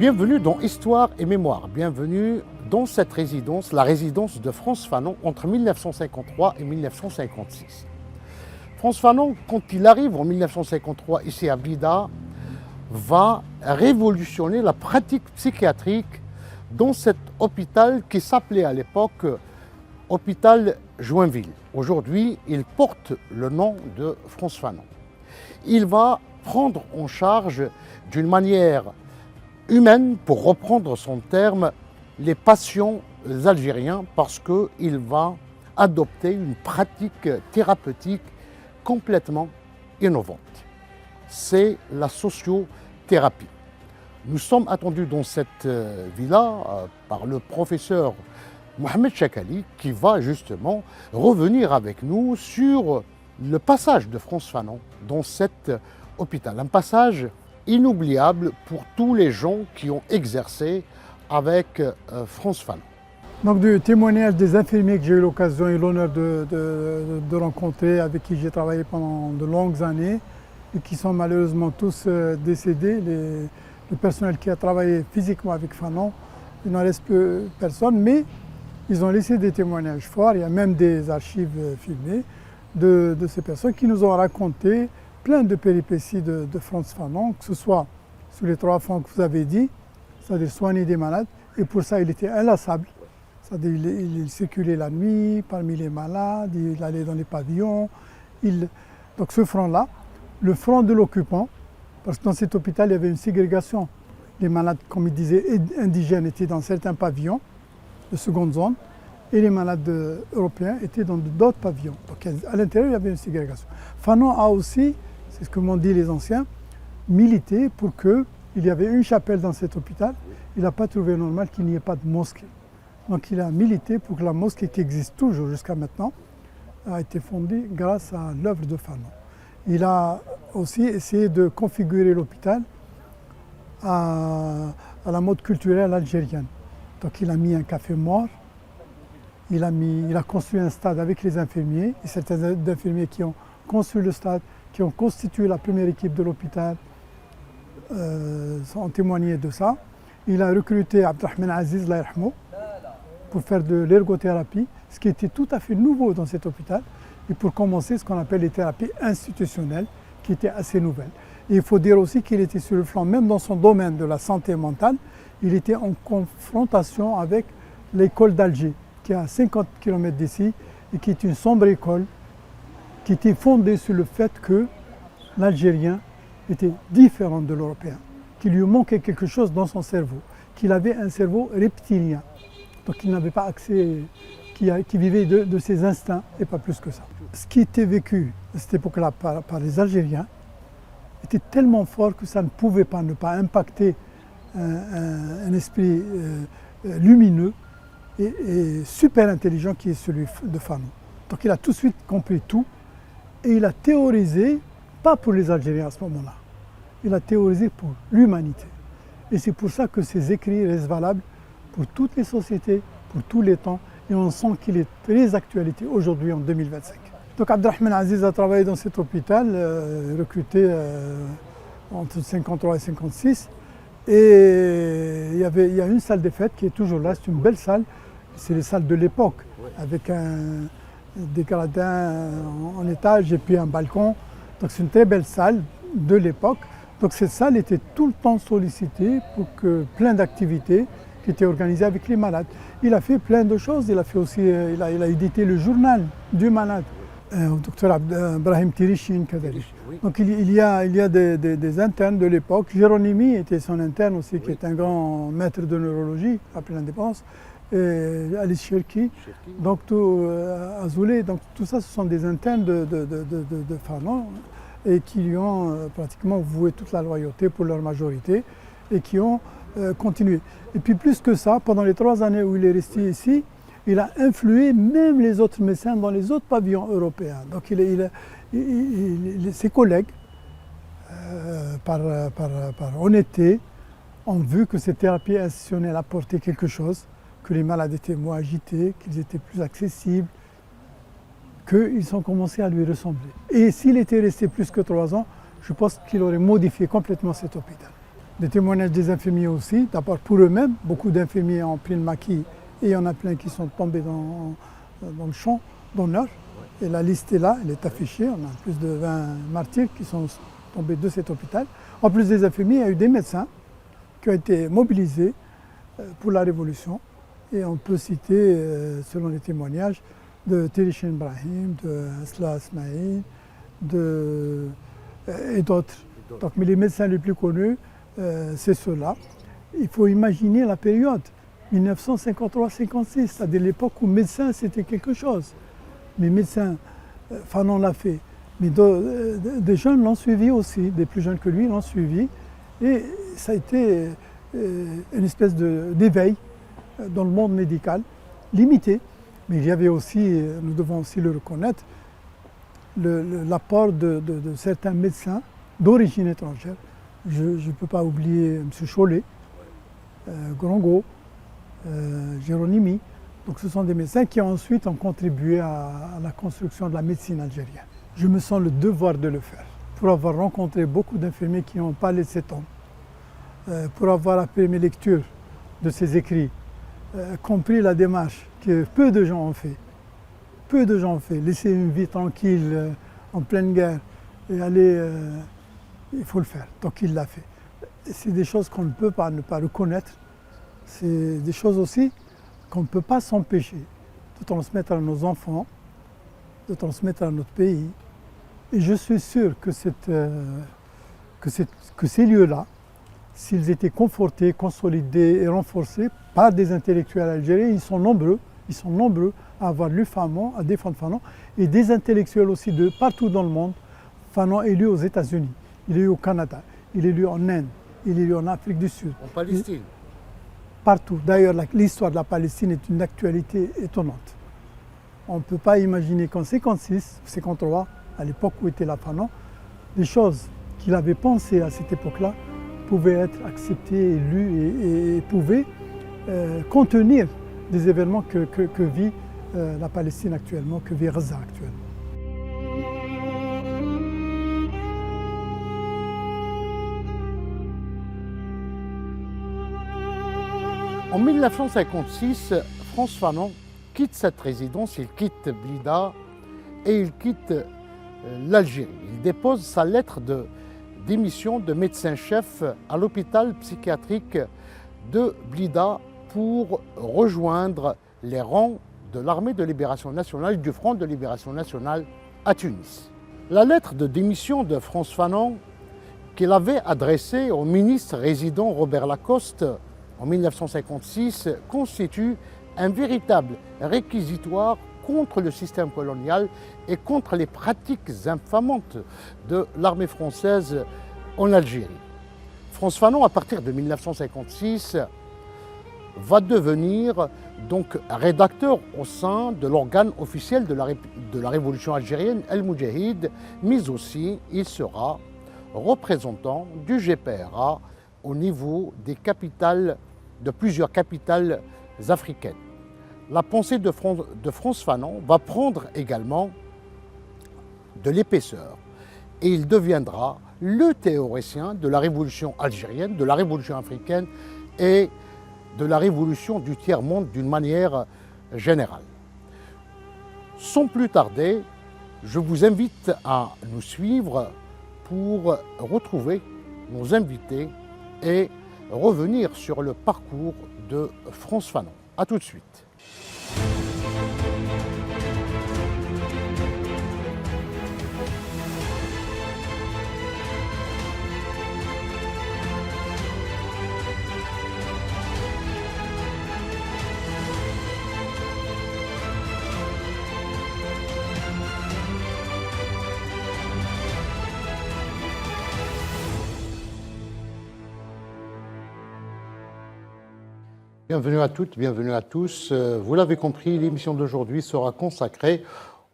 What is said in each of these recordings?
Bienvenue dans Histoire et Mémoire, bienvenue dans cette résidence, la résidence de Frantz Fanon entre 1953 et 1956. Frantz Fanon, quand il arrive en 1953 ici à Blida, va révolutionner la pratique psychiatrique dans cet hôpital qui s'appelait à l'époque Hôpital Joinville. Aujourd'hui, il porte le nom de Frantz Fanon. Il va prendre en charge d'une manière humaine, pour reprendre son terme, les patients algériens parce qu'il va adopter une pratique thérapeutique complètement innovante. C'est la sociothérapie. Nous sommes attendus dans cette villa par le professeur Mohamed Chakali qui va justement revenir avec nous sur le passage de Frantz Fanon dans cet hôpital. Un passage inoubliable pour tous les gens qui ont exercé avec Frantz Fanon. Donc du témoignage des infirmiers que j'ai eu l'occasion et l'honneur de rencontrer, avec qui j'ai travaillé pendant de longues années et qui sont malheureusement tous décédés, le personnel qui a travaillé physiquement avec Fanon, il n'en reste plus personne, mais ils ont laissé des témoignages forts. Il y a même des archives filmées de ces personnes qui nous ont raconté plein de péripéties de Frantz Fanon, que ce soit sur les 3 fronts que vous avez dit, c'est-à-dire soigner des malades, et pour ça il était inlassable. C'est-à-dire il circulait la nuit parmi les malades, il allait dans les pavillons. Donc ce front-là, le front de l'occupant, parce que dans cet hôpital il y avait une ségrégation. Les malades, comme il disait, indigènes étaient dans certains pavillons de seconde zone, et les malades européens étaient dans d'autres pavillons. Donc à l'intérieur il y avait une ségrégation. Fanon a aussi, c'est ce que m'ont dit les anciens, milité pour qu'il y avait une chapelle dans cet hôpital. Il n'a pas trouvé normal qu'il n'y ait pas de mosquée. Donc il a milité pour que la mosquée qui existe toujours jusqu'à maintenant a été fondée grâce à l'œuvre de Fanon. Il a aussi essayé de configurer l'hôpital à la mode culturelle algérienne. Donc il a mis un café mort, il a construit un stade avec les infirmiers, et certains infirmiers qui ont construit le stade, qui ont constitué la première équipe de l'hôpital, ont témoigné de ça. Il a recruté Abdelrahman Aziz pour faire de l'ergothérapie, ce qui était tout à fait nouveau dans cet hôpital, et pour commencer ce qu'on appelle les thérapies institutionnelles, qui étaient assez nouvelles. Et il faut dire aussi qu'il était sur le flanc, même dans son domaine de la santé mentale, il était en confrontation avec l'école d'Alger, qui est à 50 km d'ici, et qui est une sombre école, qui était fondée sur le fait que l'Algérien était différent de l'Européen, qu'il lui manquait quelque chose dans son cerveau, qu'il avait un cerveau reptilien, donc il n'avait pas accès, qui vivait de ses instincts et pas plus que ça. Ce qui était vécu à cette époque-là par les Algériens était tellement fort que ça ne pouvait pas ne pas impacter un esprit lumineux et super intelligent qui est celui de Fanon. Donc il a tout de suite compris tout et il a théorisé, pas pour les Algériens à ce moment-là, il a théorisé pour l'humanité. Et c'est pour ça que ses écrits restent valables pour toutes les sociétés, pour tous les temps, et on sent qu'il est très d'actualité aujourd'hui en 2025. Donc Abdelrahman Aziz a travaillé dans cet hôpital, recruté entre 53 et 56. Et il y a une salle des fêtes qui est toujours là, c'est une belle salle, c'est les salles de l'époque, avec des gradins en étage et puis un balcon. Donc c'est une très belle salle de l'époque. Donc cette salle était tout le temps sollicitée pour que plein d'activités qui étaient organisées avec les malades. Il a fait plein de choses, il a fait aussi, il a édité le journal du malade. Docteur Brahim Tirishin. Donc il y a des internes de l'époque. Jérônimi était son interne aussi, qui est un grand maître de neurologie après l'indépendance. Alice Cherki, donc Azoulay, donc tout ça, ce sont des internes de Fanon et qui lui ont pratiquement voué toute la loyauté pour leur majorité et qui ont continué. Et puis plus que ça, pendant les 3 années où il est resté ici, il a influé même les autres médecins dans les autres pavillons européens. Donc ses collègues, par honnêteté, ont vu que cette thérapie institutionnelle apportait quelque chose, que les malades étaient moins agités, qu'ils étaient plus accessibles, qu'ils ont commencé à lui ressembler. Et s'il était resté plus que 3 ans, je pense qu'il aurait modifié complètement cet hôpital. Des témoignages des infirmiers aussi, d'abord pour eux-mêmes. Beaucoup d'infirmiers ont pris le maquis et il y en a plein qui sont tombés dans le champ d'honneur. Et la liste est là, elle est affichée. On a plus de 20 martyrs qui sont tombés de cet hôpital. En plus des infirmiers, il y a eu des médecins qui ont été mobilisés pour la Révolution. Et on peut citer, selon les témoignages, de Télichin Ibrahim, de Asla Ismail, et d'autres. Donc, mais les médecins les plus connus, c'est ceux-là. Il faut imaginer la période 1953-56, c'est-à-dire l'époque où médecin c'était quelque chose. Mais médecins, Fanon l'a fait, mais des jeunes l'ont suivi aussi, des plus jeunes que lui l'ont suivi. Et ça a été une espèce d'éveil dans le monde médical, limité. Mais il y avait aussi, nous devons aussi le reconnaître, l'apport de certains médecins d'origine étrangère. Je ne peux pas oublier M. Chollet, Grongo, Géronimi. Donc ce sont des médecins qui ensuite ont contribué à la construction de la médecine algérienne. Je me sens le devoir de le faire, pour avoir rencontré beaucoup d'infirmiers qui n'ont pas laissé tomber, pour avoir appris mes lectures de ses écrits, compris la démarche que peu de gens ont fait. Peu de gens ont fait. Laisser une vie tranquille en pleine guerre et aller, il faut le faire. Donc il l'a fait. C'est des choses qu'on ne peut pas ne pas reconnaître. C'est des choses aussi qu'on ne peut pas s'empêcher de transmettre à nos enfants, de transmettre à notre pays. Et je suis sûr que, ces lieux-là, s'ils étaient confortés, consolidés et renforcés par des intellectuels algériens, ils sont nombreux à avoir lu Fanon, à défendre Fanon, et des intellectuels aussi de partout dans le monde. Fanon est lu aux États-Unis, il est lu au Canada, il est lu en Inde, il est lu en Afrique du Sud. En Palestine. Partout. D'ailleurs, l'histoire de la Palestine est une actualité étonnante. On ne peut pas imaginer qu'en 1956, 1953, à l'époque où était la Fanon, des choses qu'il avait pensées à cette époque-là pouvaient être acceptées et lues et pouvaient contenir des événements que vit la Palestine actuellement, que vit Gaza actuellement. En 1956, Frantz Fanon quitte cette résidence, il quitte Blida et il quitte l'Algérie. Il dépose sa lettre de démission de médecin-chef à l'hôpital psychiatrique de Blida pour rejoindre les rangs de l'armée de libération nationale, du Front de libération nationale à Tunis. La lettre de démission de Frantz Fanon qu'il avait adressée au ministre résident Robert Lacoste en 1956 constitue un véritable réquisitoire contre le système colonial et contre les pratiques infamantes de l'armée française en Algérie. Frantz Fanon, à partir de 1956, va devenir donc rédacteur au sein de l'organe officiel de la révolution algérienne, El Moudjahid, mais aussi il sera représentant du GPRA au niveau des capitales, de plusieurs capitales africaines. La pensée de Frantz Fanon va prendre également de l'épaisseur et il deviendra le théoricien de la révolution algérienne, de la révolution africaine et de la révolution du tiers-monde d'une manière générale. Sans plus tarder, je vous invite à nous suivre pour retrouver nos invités et revenir sur le parcours de Frantz Fanon. A tout de suite. Bienvenue à toutes, bienvenue à tous. Vous l'avez compris, l'émission d'aujourd'hui sera consacrée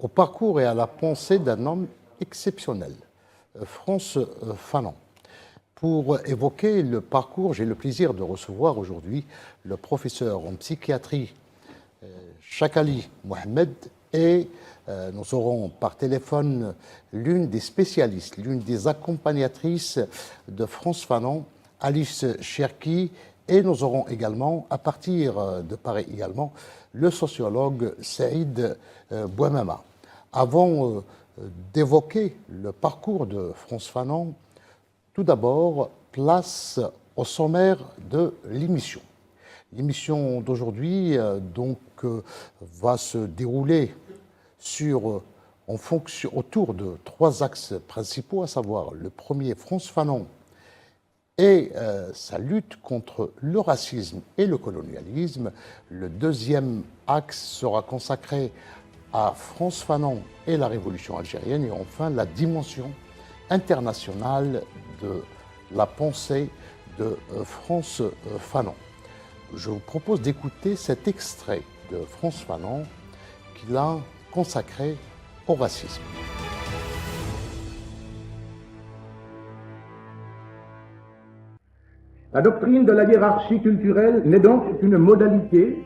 au parcours et à la pensée d'un homme exceptionnel, Frantz Fanon. Pour évoquer le parcours, j'ai le plaisir de recevoir aujourd'hui le professeur en psychiatrie Chakali Mohamed et nous aurons par téléphone l'une des spécialistes, l'une des accompagnatrices de Frantz Fanon, Alice Cherki, et nous aurons également, à partir de Paris également, le sociologue Saïd Bouamama. Avant d'évoquer le parcours de Frantz Fanon, tout d'abord, place au sommaire de l'émission. L'émission d'aujourd'hui va se dérouler autour de trois axes principaux, à savoir le premier, Frantz Fanon et sa lutte contre le racisme et le colonialisme. Le deuxième axe sera consacré à Frantz Fanon et la révolution algérienne, et enfin la dimension internationale de la pensée de Frantz Fanon. Je vous propose d'écouter cet extrait de Frantz Fanon qu'il a consacré au racisme. La doctrine de la hiérarchie culturelle n'est donc qu'une modalité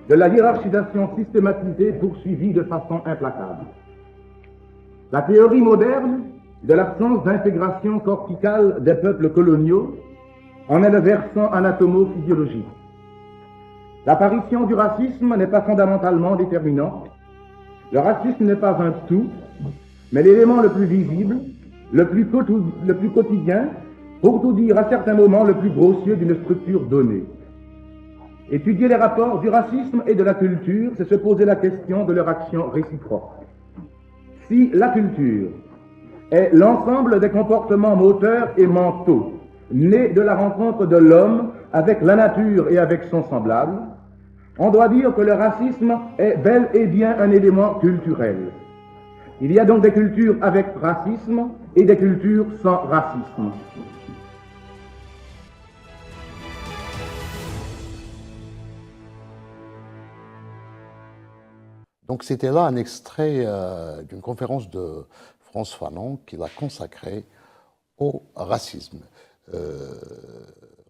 de la hiérarchisation systématisée poursuivie de façon implacable. La théorie moderne de l'absence d'intégration corticale des peuples coloniaux en est le versant anatomo-physiologique. L'apparition du racisme n'est pas fondamentalement déterminante. Le racisme n'est pas un tout, mais l'élément le plus visible, le plus quotidien, pour tout dire à certains moments le plus grossier d'une structure donnée. Étudier les rapports du racisme et de la culture, c'est se poser la question de leur action réciproque. Si la culture est l'ensemble des comportements moteurs et mentaux, nés de la rencontre de l'homme avec la nature et avec son semblable, on doit dire que le racisme est bel et bien un élément culturel. Il y a donc des cultures avec racisme et des cultures sans racisme. Donc c'était là un extrait d'une conférence de Frantz Fanon qu'il a consacrée au racisme.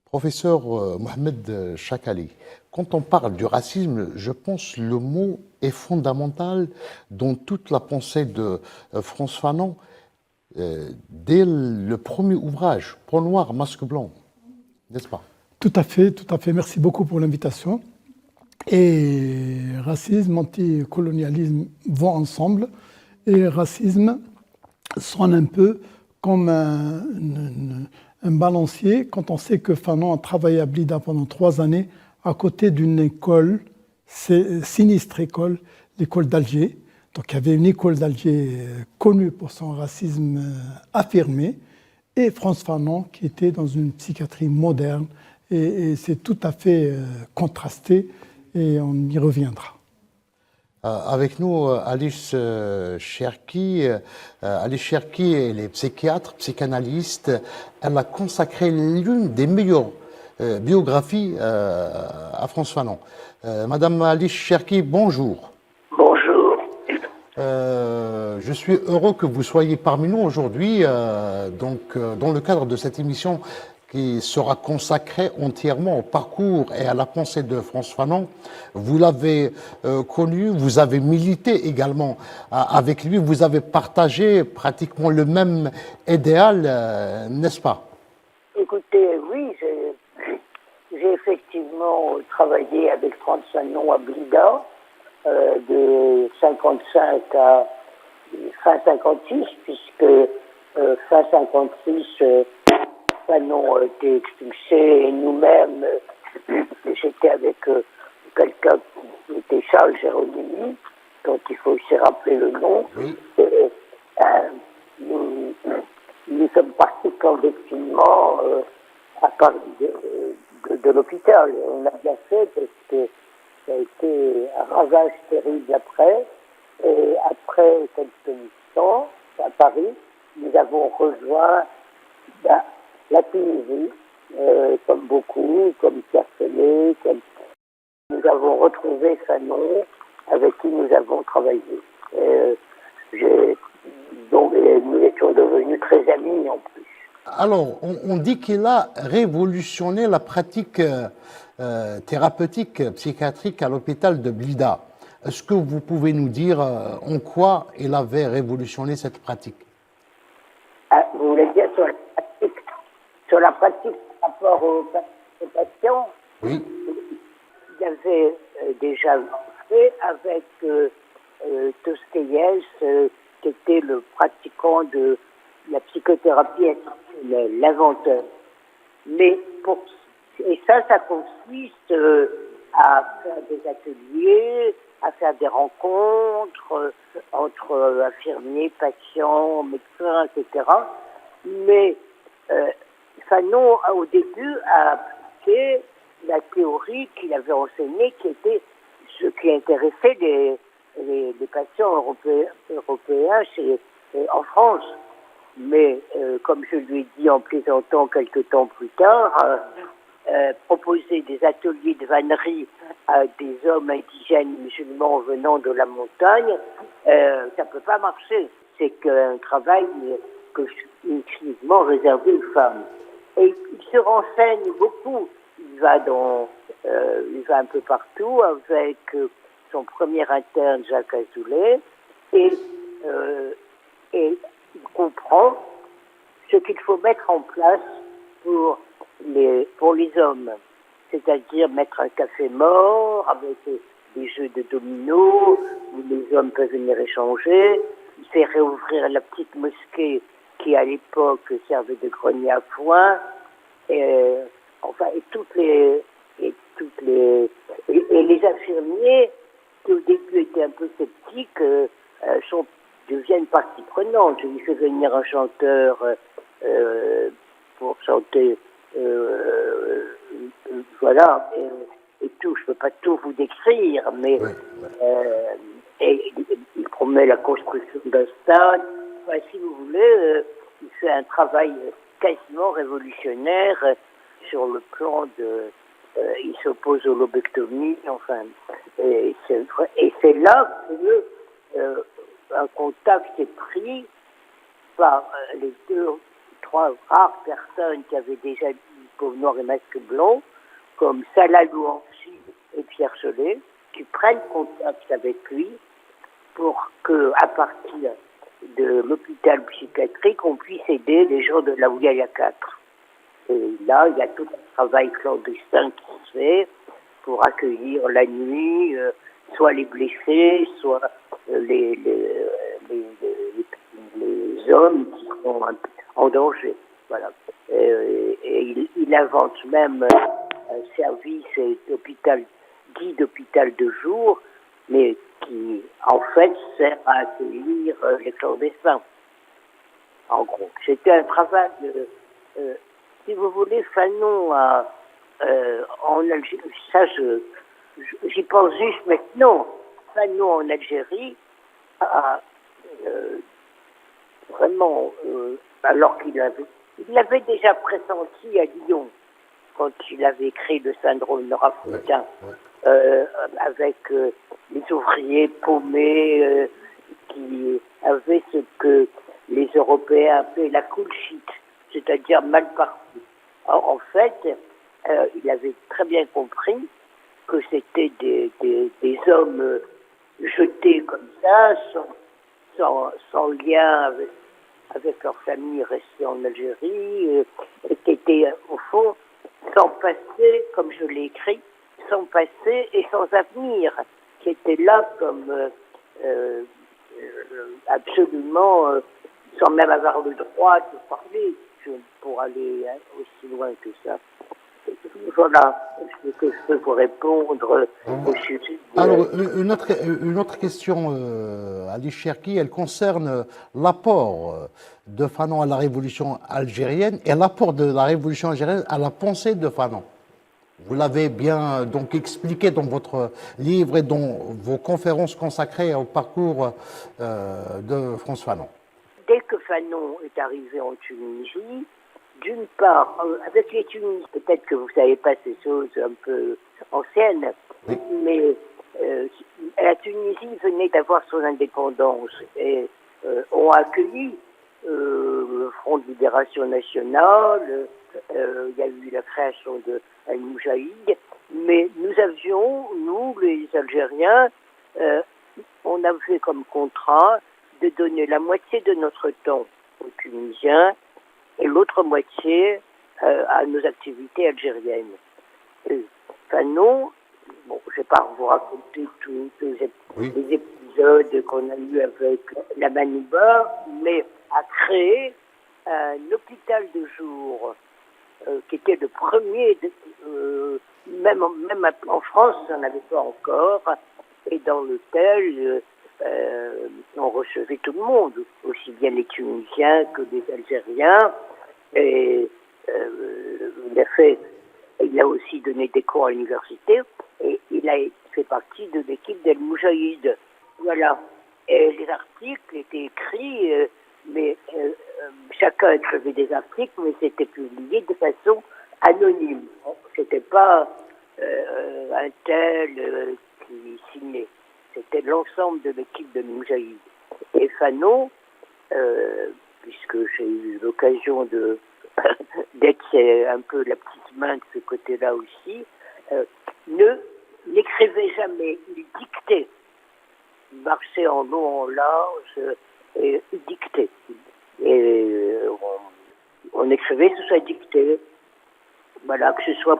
Professeur Mohamed Chakali, quand on parle du racisme, je pense que le mot est fondamental dans toute la pensée de Frantz Fanon dès le premier ouvrage, Peau noire, masque blanc, n'est-ce pas? Tout à fait, tout à fait. Merci beaucoup pour l'invitation. Et racisme, anticolonialisme vont ensemble. Et racisme sonne un peu comme un balancier quand on sait que Fanon a travaillé à Blida pendant 3 années à côté d'une école, sinistre école, l'école d'Alger. Donc il y avait une école d'Alger connue pour son racisme affirmé, et Frantz Fanon qui était dans une psychiatrie moderne, et c'est tout à fait contrasté, et on y reviendra. Avec nous, Alice Cherki. Alice Cherki, elle est psychiatre, psychanalyste. Elle a consacré l'une des meilleures biographies à Frantz Fanon. Madame Alice Cherki, bonjour. Bonjour. Je suis heureux que vous soyez parmi nous aujourd'hui, dans le cadre de cette émission qui sera consacrée entièrement au parcours et à la pensée de Frantz Fanon. Vous l'avez connu, vous avez milité également avec lui, vous avez partagé pratiquement le même idéal, n'est-ce pas? Écoutez, oui, j'ai effectivement travaillé avec Frantz Fanon à Blida, de 55 à fin 56, puisque fin 56, Fanon a été expulsé, et nous-mêmes, j'étais avec quelqu'un qui était Charles Géronimi, dont il faut aussi rappeler le nom. Oui. Et, nous sommes partis clandestinement à Paris de l'hôpital. On l'a bien fait parce que ça a été un ravage terrible après. Et après quelques temps, à Paris, nous avons rejoint la Tunisie, comme beaucoup, comme Pierre Fenet, nous avons retrouvé Fanon, avec qui nous avons travaillé. Donc, nous étions devenus très amis en plus. Alors, on dit qu'il a révolutionné la pratique thérapeutique psychiatrique à l'hôpital de Blida. Est-ce que vous pouvez nous dire en quoi il avait révolutionné cette pratique? Vous voulez dire sur la pratique rapport aux patients, Oui. il y avait déjà fait avec Tostéiès, qui était le pratiquant de la psychothérapie institutionnelle, l'inventeur. Et ça consiste à faire des ateliers, à faire des rencontres entre infirmiers, patients, médecins, etc. Mais Fanon, au début, a appliqué la théorie qu'il avait enseignée, qui était ce qui intéressait les patients européens en France. Mais comme je lui ai dit en plaisantant quelque temps plus tard, proposer des ateliers de vannerie à des hommes indigènes musulmans venant de la montagne, ça peut pas marcher. C'est qu'un travail exclusivement réservé aux femmes. Et il se renseigne beaucoup. Il va un peu partout avec son premier interne Jacques Azoulay et il comprend ce qu'il faut mettre en place pour les hommes, c'est-à-dire mettre un café mort avec des jeux de dominos où les hommes peuvent venir échanger. Il fait réouvrir la petite mosquée qui à l'époque servait de grenier à foin, et les infirmiers qui au début étaient un peu sceptiques deviennent partie prenante. Je lui fais venir un chanteur pour chanter, voilà, et tout. Je peux pas tout vous décrire, mais et il promet la construction d'un stade. Enfin, si vous voulez, il fait un travail quasiment révolutionnaire sur le plan de... il s'oppose aux lobectomies, enfin. Et c'est là que un contact est pris par les trois rares personnes qui avaient déjà dit Peau noir et masque blanc, comme Salah Louancy et Pierre Chollet, qui prennent contact avec lui pour que, à partir de l'hôpital psychiatrique, on puisse aider les gens de la Ouyaya 4. Et là, il y a tout un travail clandestin qui se fait pour accueillir la nuit soit les blessés, soit les hommes qui sont en danger. Voilà. Et il invente même un service dit d'hôpital de jour, mais qui, en fait, sert à accueillir les clandestins. En gros, c'était un travail, si vous voulez, Fanon en Algérie, ça j'y pense juste maintenant. Fanon en Algérie a vraiment, alors qu'il l'avait déjà pressenti à Lyon, quand il avait créé le syndrome nord-africain, avec les ouvriers paumés qui avaient ce que les Européens appelaient la cool shit, c'est-à-dire mal partis. En fait, il avait très bien compris que c'était des hommes jetés comme ça, sans lien avec leur famille restée en Algérie, et qui étaient au fond sans passé, comme je l'ai écrit, sans passé et sans avenir, qui étaient là comme absolument, sans même avoir le droit de parler, pour aller aussi loin que ça. Voilà ce que je peux vous répondre au sujet. Alors, une autre question, Ali Cherki, elle concerne l'apport de Fanon à la révolution algérienne et l'apport de la révolution algérienne à la pensée de Fanon. Vous l'avez bien donc expliqué dans votre livre et dans vos conférences consacrées au parcours de Frantz Fanon. Dès que Fanon est arrivé en Tunisie, d'une part, avec les Tunisiens, peut-être que vous ne savez pas ces choses un peu anciennes, oui. Mais la Tunisie venait d'avoir son indépendance et ont accueilli le Front de Libération Nationale, il y a eu la création de Al-Moujahid, mais nous les Algériens, on avait comme contrat de donner la moitié de notre temps aux Tunisiens et l'autre moitié à nos activités algériennes. Fanon, bon, je ne vais pas vous raconter tous les épisodes qu'on a eus avec la Manouba, mais a créé un hôpital de jour qui était le premier, même en France, on n'en avait pas encore, et dans lequel on recevait tout le monde, aussi bien les Tunisiens que les Algériens, et il a aussi donné des cours à l'université, et il a fait partie de l'équipe d'El Moujahid. Voilà. Et les articles étaient écrits, mais chacun écrivait des articles, mais c'était publié de façon anonyme. C'était pas un tel qui signait. C'était l'ensemble de l'équipe de Moujahid. Et Fanon, puisque j'ai eu l'occasion d'être un peu la petite main de ce côté-là aussi, n'écrivait jamais, il dictait. Il marchait en long, en large, et il dictait. Et on écrivait sous sa dictée. Voilà, que ce soit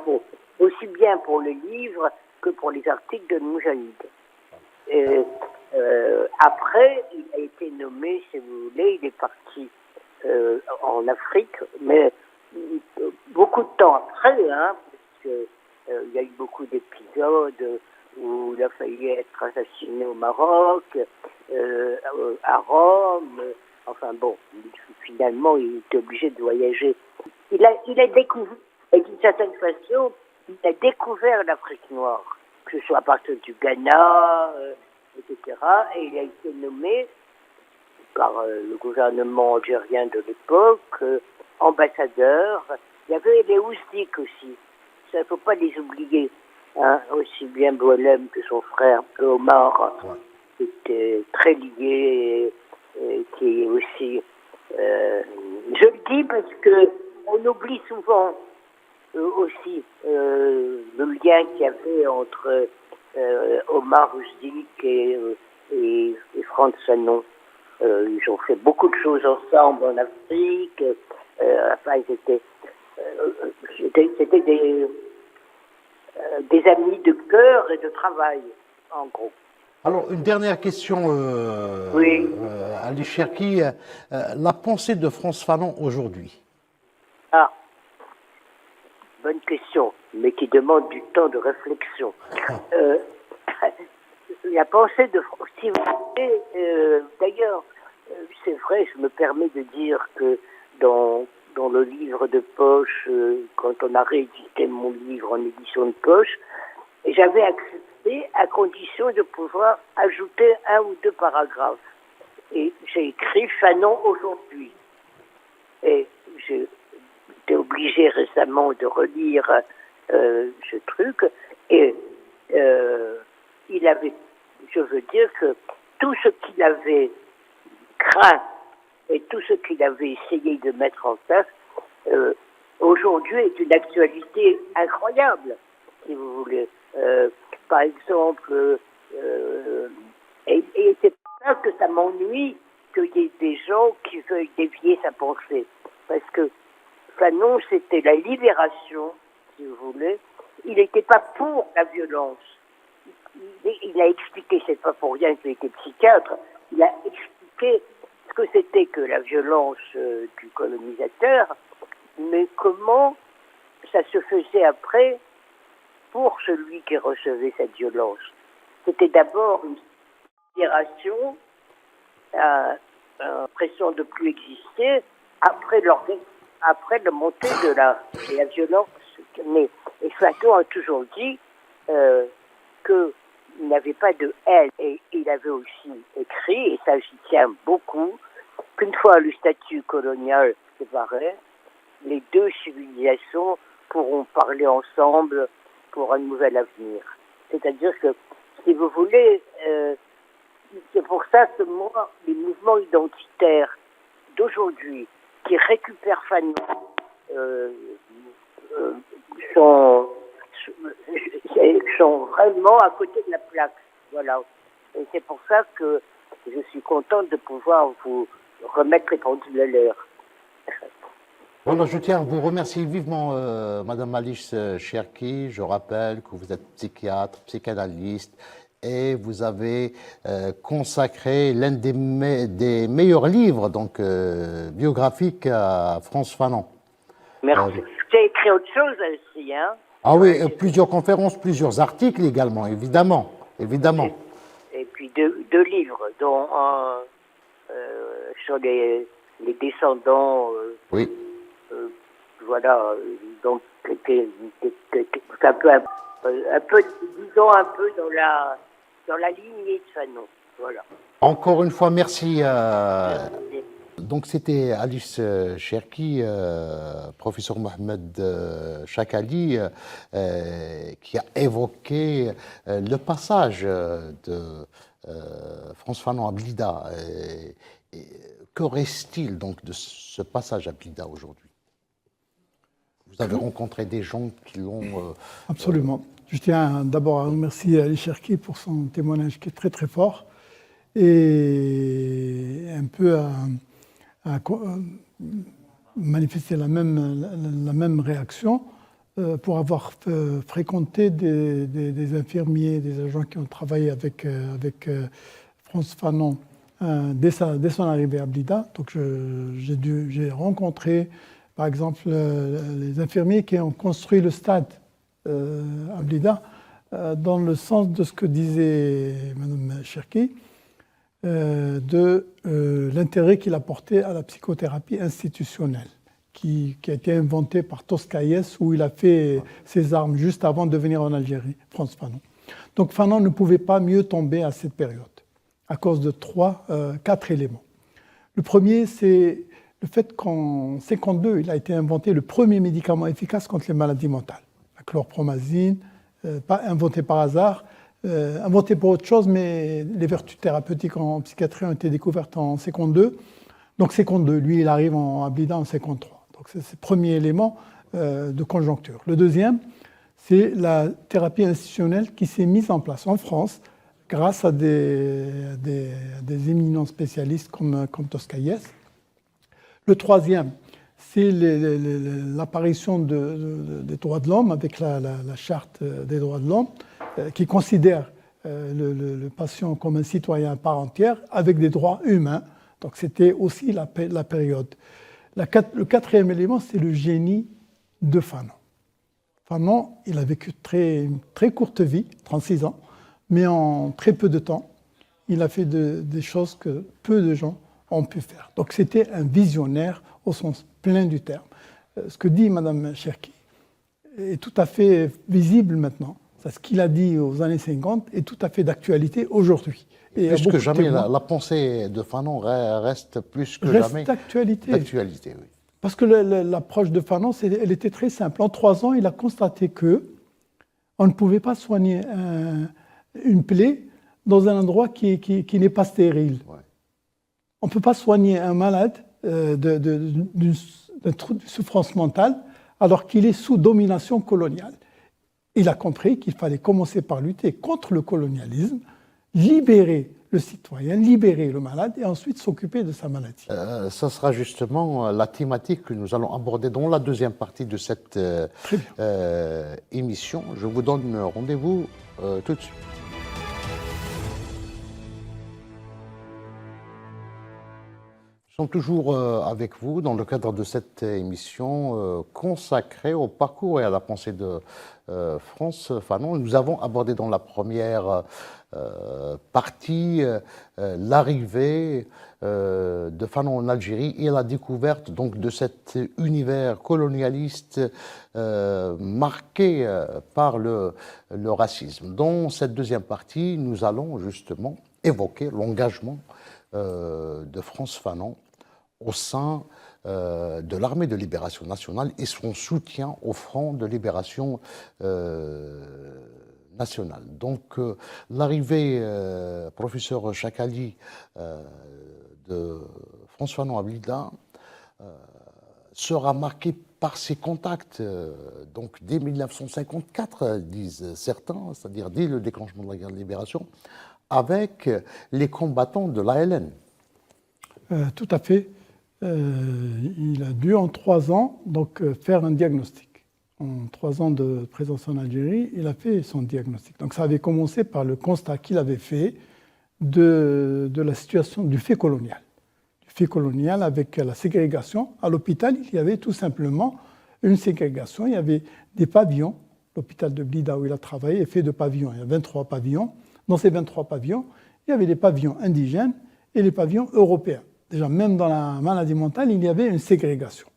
aussi bien pour le livre que pour les articles de Moujahid. Après, il a été nommé, si vous voulez, il est parti en Afrique, mais beaucoup de temps après, parce que il y a eu beaucoup d'épisodes où il a failli être assassiné au Maroc, à Rome, enfin bon, finalement il était obligé de voyager. Il a découvert, et d'une certaine façon, il a découvert l'Afrique noire, que ce soit à partir du Ghana, etc. Et il a été nommé par le gouvernement algérien de l'époque, ambassadeur. Il y avait les Ouzdik aussi, ça ne faut pas les oublier, hein, aussi bien Boualem que son frère Omar, qui était très lié, et qui est aussi... je le dis parce que on oublie souvent aussi le lien qu'il y avait entre Omar Ouzdik et Frantz Fanon. Ils ont fait beaucoup de choses ensemble en Afrique. Enfin, c'était des amis de cœur et de travail, en gros. Alors, une dernière question, Ali Cherki. La pensée de Frantz Fanon aujourd'hui? Ah, bonne question, mais qui demande du temps de réflexion. La pensée de Frantz, si vous voulez, d'ailleurs, c'est vrai, je me permets de dire que dans le livre de poche, quand on a réédité mon livre en édition de poche, j'avais accepté à condition de pouvoir ajouter 1 ou 2 paragraphes. Et j'ai écrit Fanon aujourd'hui. Et j'ai été obligé récemment de relire ce truc. Et il avait, je veux dire que tout ce qu'il avait craint et tout ce qu'il avait essayé de mettre en place, aujourd'hui est d'une actualité incroyable, si vous voulez. Par exemple, et c'est pour ça que ça m'ennuie qu'il y ait des gens qui veulent dévier sa pensée. Parce que Fanon, c'était la libération, si vous voulez. Il n'était pas pour la violence. Il a expliqué, c'est pas pour rien qu'il était psychiatre, il a expliqué ce que c'était que la violence du colonisateur, mais comment ça se faisait après pour celui qui recevait cette violence. C'était d'abord une libération, l'impression de ne plus exister, après la montée de la violence. Mais Fanon a toujours dit qu'il n'avait pas de haine. Et il avait aussi écrit, et ça j'y tiens beaucoup, qu'une fois le statut colonial séparé, les deux civilisations pourront parler ensemble pour un nouvel avenir. C'est-à-dire que, si vous voulez, c'est pour ça que moi, les mouvements identitaires d'aujourd'hui qui récupèrent Fanon sont vraiment à côté de la plaque. Voilà. Et c'est pour ça que je suis contente de pouvoir vous remettre les pendules à l'heure. Voilà, je tiens à vous remercier vivement, Madame Alice Cherki. Je rappelle que vous êtes psychiatre, psychanalyste, et vous avez consacré l'un des meilleurs livres donc, biographiques à Frantz Fanon. Merci. J'ai écrit autre chose aussi, hein. Ah oui, plusieurs conférences, plusieurs articles également, évidemment. Évidemment. Et puis deux livres, dont un sur les descendants. Oui. Voilà, donc c'est un peu, disons un peu dans la lignée de Fanon. Voilà. Encore une fois, merci. Donc c'était Alice Cherki, professeur Mohamed Chakali, qui a évoqué le passage de Frantz Fanon à Blida. Que reste-t-il donc de ce passage à Blida aujourd'hui? Vous avez rencontré des gens qui l'ont... Absolument. Je tiens d'abord à remercier Ali Cherki pour son témoignage qui est très très fort et un peu à manifester la même réaction pour avoir fréquenté des infirmiers, des agents qui ont travaillé avec Frantz Fanon dès son arrivée à Blida. Donc j'ai rencontré par exemple les infirmiers qui ont construit le stade à Blida dans le sens de ce que disait Mme Cherki, de l'intérêt qu'il a porté à la psychothérapie institutionnelle, qui a été inventée par Toscaïès, où il a fait ses armes juste avant de venir en Algérie, Frantz Fanon. Donc Fanon ne pouvait pas mieux tomber à cette période, à cause de quatre éléments. Le premier, c'est le fait qu'en 1952, il a été inventé le premier médicament efficace contre les maladies mentales, la chlorpromazine, pas inventé par hasard, inventé pour autre chose, mais les vertus thérapeutiques en psychiatrie ont été découvertes en 1952. Donc 1952, lui, il arrive à Blida en 1953. Donc c'est le premier élément de conjoncture. Le deuxième, c'est la thérapie institutionnelle qui s'est mise en place en France grâce à des éminents spécialistes comme Toscaïès. Le troisième, c'est l'apparition des droits de l'homme avec la charte des droits de l'homme qui considère le patient comme un citoyen à part entière avec des droits humains. Donc c'était aussi la période. Le quatrième élément, c'est le génie de Fanon. Fanon, il a vécu une très courte vie, 36 ans, mais en très peu de temps, il a fait des choses que peu de gens ont pu faire. Donc c'était un visionnaire au sens plein du terme. Ce que dit Mme Cherki est tout à fait visible maintenant. Ce qu'il a dit aux années 50 est tout à fait d'actualité aujourd'hui. Et plus que jamais, la pensée de Fanon reste plus que jamais d'actualité. D'actualité, oui. Parce que l'approche de Fanon, elle était très simple. En 3 ans, il a constaté qu'on ne pouvait pas soigner une plaie dans un endroit qui n'est pas stérile. Ouais. On ne peut pas soigner un malade d'une souffrance mentale alors qu'il est sous domination coloniale. Il a compris qu'il fallait commencer par lutter contre le colonialisme, libérer le citoyen, libérer le malade et ensuite s'occuper de sa maladie. Ça sera justement la thématique que nous allons aborder dans la deuxième partie de cette émission. Je vous donne rendez-vous tout de suite. Nous sommes toujours avec vous dans le cadre de cette émission consacrée au parcours et à la pensée de Frantz Fanon. Nous avons abordé dans la première partie l'arrivée de Fanon en Algérie et la découverte donc de cet univers colonialiste marqué par le racisme. Dans cette deuxième partie, nous allons justement évoquer l'engagement de Frantz Fanon au sein de l'armée de libération nationale et son soutien au front de libération nationale. Donc l'arrivée, professeur Chakali, de Frantz Fanon à Blida sera marquée par ses contacts, donc dès 1954, disent certains, c'est-à-dire dès le déclenchement de la guerre de libération, avec les combattants de l'ALN. Tout à fait. il a dû en 3 ans donc, faire un diagnostic. En 3 ans de présence en Algérie, il a fait son diagnostic. Donc ça avait commencé par le constat qu'il avait fait de la situation du fait colonial. Du fait colonial avec la ségrégation. À l'hôpital, il y avait tout simplement une ségrégation. Il y avait des pavillons. L'hôpital de Blida où il a travaillé est fait de pavillons. Il y a 23 pavillons. Dans ces 23 pavillons, il y avait les pavillons indigènes et les pavillons européens. Déjà, même dans la maladie mentale, il y avait une ségrégation.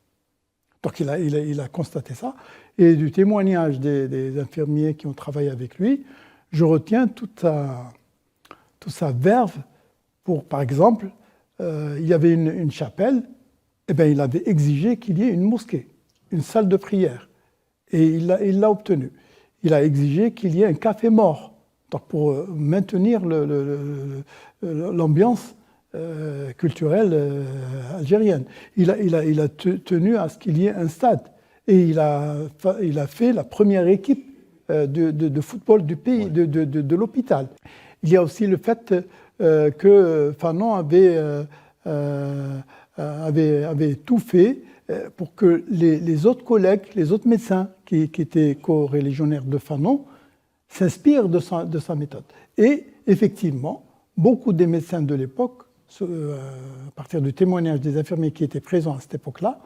Donc il a constaté ça. Et du témoignage des infirmiers qui ont travaillé avec lui, je retiens toute sa verve pour, par exemple, il y avait une chapelle, et bien il avait exigé qu'il y ait une mosquée, une salle de prière. Et il l'a obtenu. Il a exigé qu'il y ait un café mort, donc pour maintenir l'ambiance culturelle algérienne. Il a tenu à ce qu'il y ait un stade. Et il a fait la première équipe de football du pays, de l'hôpital. Il y a aussi le fait que Fanon avait tout fait pour que les autres collègues, les autres médecins qui étaient co-religionnaires de Fanon s'inspirent de sa méthode. Et effectivement, beaucoup des médecins de l'époque, à partir du témoignage des infirmiers qui étaient présents à cette époque-là,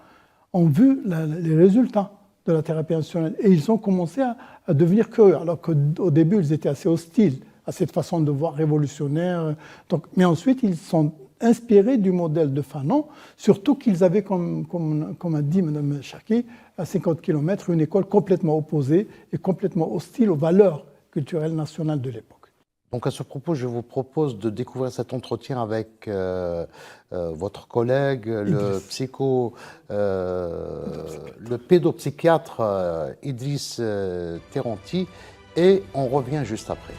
ont vu les résultats de la thérapie intentionnelle. Et ils ont commencé à devenir curieux, alors qu'au début, ils étaient assez hostiles à cette façon de voir révolutionnaire. Donc, mais ensuite, ils sont inspirés du modèle de Fanon, surtout qu'ils avaient, comme a dit Mme Chaki, à 50 km, une école complètement opposée et complètement hostile aux valeurs culturelles nationales de l'époque. Donc à ce propos, je vous propose de découvrir cet entretien avec votre collègue, le pédopsychiatre Idriss Terranti, et on revient juste après.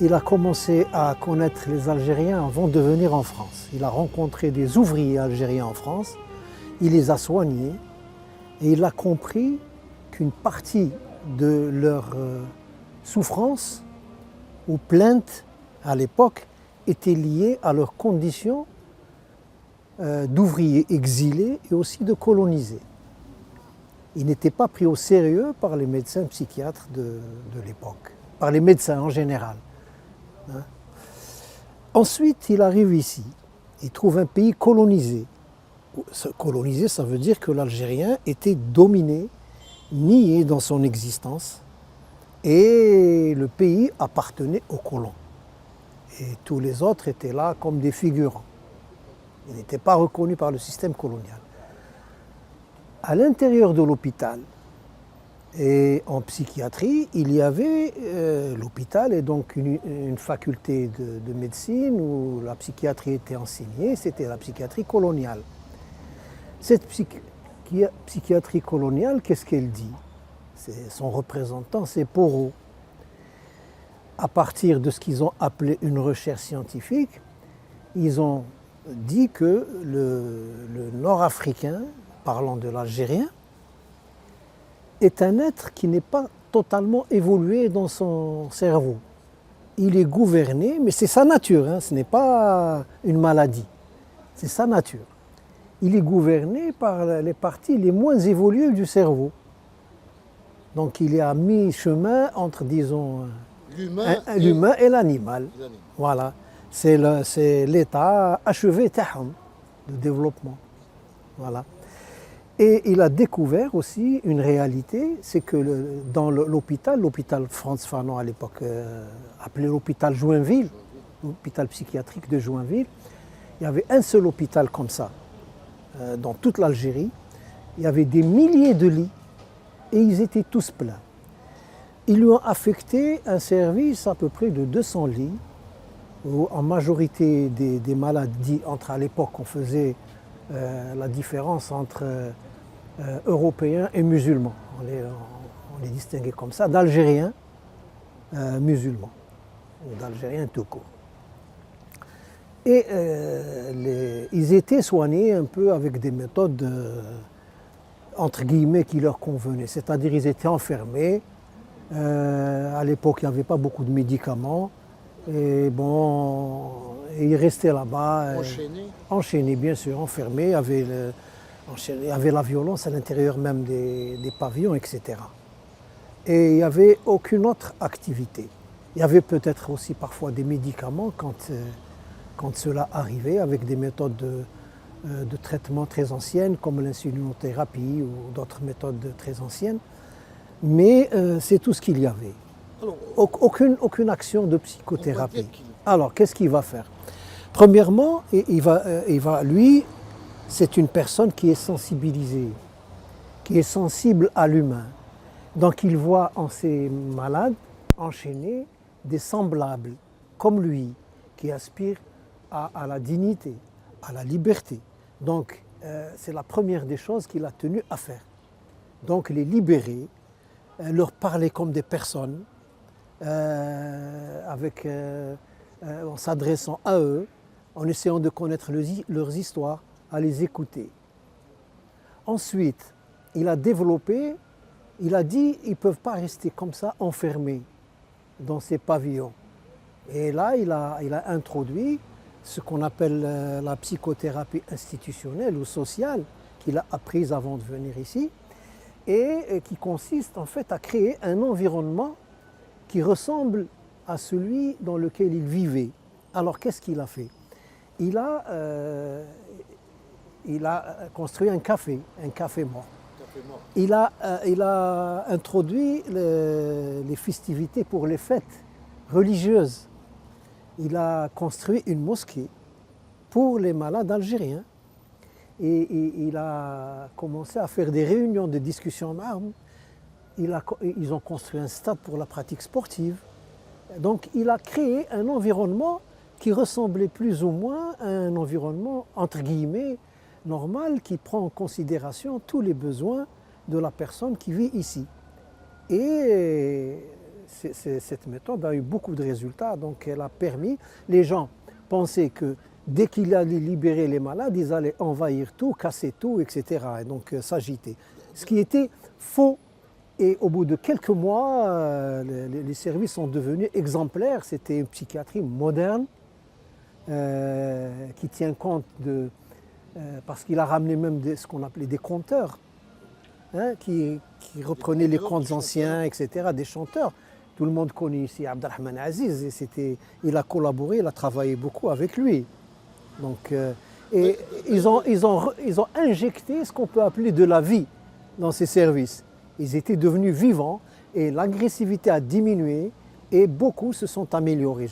Il a commencé à connaître les Algériens avant de venir en France. Il a rencontré des ouvriers algériens en France, il les a soignés et il a compris qu'une partie de leur souffrance ou plainte à l'époque était liée à leurs conditions d'ouvriers exilés et aussi de colonisés. Il n'était pas pris au sérieux par les médecins psychiatres de l'époque, par les médecins en général. Ensuite, il arrive ici, il trouve un pays colonisé. Colonisé, ça veut dire que l'Algérien était dominé, nié dans son existence, et le pays appartenait aux colons. Et tous les autres étaient là comme des figurants. Ils n'étaient pas reconnus par le système colonial. À l'intérieur de l'hôpital, et en psychiatrie, il y avait l'hôpital et donc une faculté de médecine où la psychiatrie était enseignée, c'était la psychiatrie coloniale. Cette psychiatrie coloniale, qu'est-ce qu'elle dit? Son représentant, c'est Porot. À partir de ce qu'ils ont appelé une recherche scientifique, ils ont dit que le Nord-Africain, parlant de l'Algérien, est un être qui n'est pas totalement évolué dans son cerveau. Il est gouverné, mais c'est sa nature, hein, ce n'est pas une maladie, c'est sa nature. Il est gouverné par les parties les moins évoluées du cerveau. Donc il est à mi-chemin entre, disons, l'humain et l'animal. Voilà, c'est l'état achevé de développement. Voilà. Et il a découvert aussi une réalité, c'est que dans l'hôpital Frantz Fanon à l'époque, appelé l'hôpital Joinville, l'hôpital psychiatrique de Joinville, il y avait un seul hôpital comme ça, dans toute l'Algérie. Il y avait des milliers de lits et ils étaient tous pleins. Ils lui ont affecté un service à peu près de 200 lits, où en majorité des maladies, à l'époque on faisait la différence entre Européens et musulmans. On les distinguait comme ça, d'Algériens musulmans, ou d'Algériens tout court. Et ils étaient soignés un peu avec des méthodes entre guillemets, qui leur convenait. C'est-à-dire ils étaient enfermés. À l'époque, il n'y avait pas beaucoup de médicaments. Et bon, ils restaient là-bas. Enchaînés, bien sûr, enfermés. Il y avait la violence à l'intérieur même des pavillons, etc. Et il n'y avait aucune autre activité. Il y avait peut-être aussi parfois des médicaments quand cela arrivait, avec des méthodes de traitement très anciennes, comme l'insulinothérapie ou d'autres méthodes très anciennes. Mais c'est tout ce qu'il y avait. Aucune action de psychothérapie. Alors, qu'est-ce qu'il va faire? Premièrement, lui, c'est une personne qui est sensibilisée, qui est sensible à l'humain. Donc il voit en ces malades enchaînés des semblables, comme lui, qui aspirent à la dignité, à la liberté. Donc c'est la première des choses qu'il a tenu à faire. Donc les libérer, leur parler comme des personnes, en s'adressant à eux, en essayant de connaître leurs histoires, à les écouter. Ensuite, il a développé, il a dit ils ne peuvent pas rester comme ça enfermés dans ces pavillons. Et là, il a introduit ce qu'on appelle la psychothérapie institutionnelle ou sociale qu'il a apprise avant de venir ici et qui consiste en fait à créer un environnement qui ressemble à celui dans lequel il vivait. Alors qu'est-ce qu'il a fait? Il a construit un café mort. Il a introduit les festivités pour les fêtes religieuses. Il a construit une mosquée pour les malades algériens. Et il a commencé à faire des réunions de discussion en armes. Ils ont construit un stade pour la pratique sportive. Donc il a créé un environnement qui ressemblait plus ou moins à un environnement, entre guillemets, normal, qui prend en considération tous les besoins de la personne qui vit ici. Et cette méthode a eu beaucoup de résultats, donc elle a permis, les gens pensaient que dès qu'il allait libérer les malades, ils allaient envahir tout, casser tout, etc. et donc s'agiter. Ce qui était faux. Et au bout de quelques mois, les services sont devenus exemplaires. C'était une psychiatrie moderne qui tient compte de... parce qu'il a ramené même ce qu'on appelait des conteurs, hein, qui reprenaient les contes anciens, etc., des chanteurs. Tout le monde connaît ici Abdelrahman Aziz, et il a collaboré, il a travaillé beaucoup avec lui. Donc, ils ont injecté ce qu'on peut appeler de la vie dans ces services. Ils étaient devenus vivants et l'agressivité a diminué et beaucoup se sont améliorés.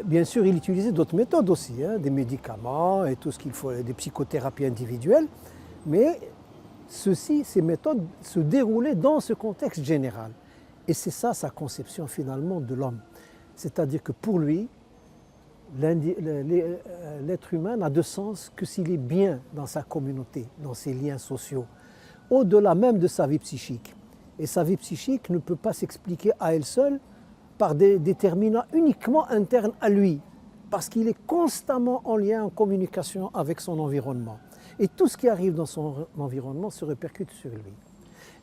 Bien sûr, il utilisait d'autres méthodes aussi, hein, des médicaments et tout ce qu'il faut, des psychothérapies individuelles, mais ces méthodes se déroulaient dans ce contexte général. Et c'est ça sa conception finalement de l'homme. C'est-à-dire que pour lui, l'être humain n'a de sens que s'il est bien dans sa communauté, dans ses liens sociaux, au-delà même de sa vie psychique. Et sa vie psychique ne peut pas s'expliquer à elle seule par des déterminants uniquement internes à lui, parce qu'il est constamment en lien, en communication avec son environnement. Et tout ce qui arrive dans son environnement se répercute sur lui.